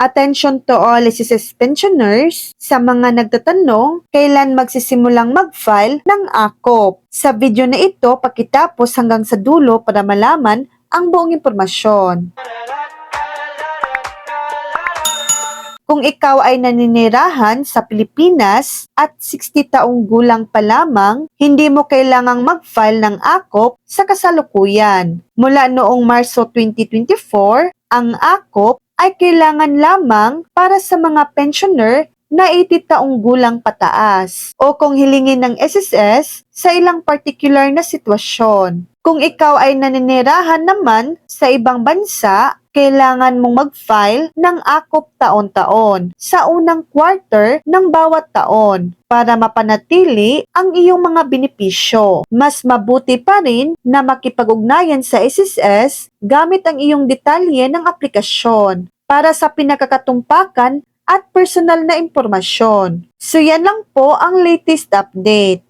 Attention to all SSS pensioners, sa mga nagtatanong kailan magsisimulang mag-file ng AKOP. Sa video na ito, pakitapos hanggang sa dulo para malaman ang buong impormasyon. Kung ikaw ay naninirahan sa Pilipinas at 60 taong gulang pa lamang, hindi mo kailangang mag-file ng AKOP sa kasalukuyan. Mula noong Marso 2024, ang AKOP ay kailangan lamang para sa mga pensioner na 80 taong gulang pataas o kung hilingin ng SSS sa ilang particular na sitwasyon. Kung ikaw ay naninirahan naman sa ibang bansa, kailangan mong mag-file ng AKOP taon-taon sa unang quarter ng bawat taon para mapanatili ang iyong mga benepisyo. Mas mabuti pa rin na makipag-ugnayan sa SSS gamit ang iyong detalye ng aplikasyon para sa pinakakatumpakan at personal na impormasyon. So yan lang po ang latest update.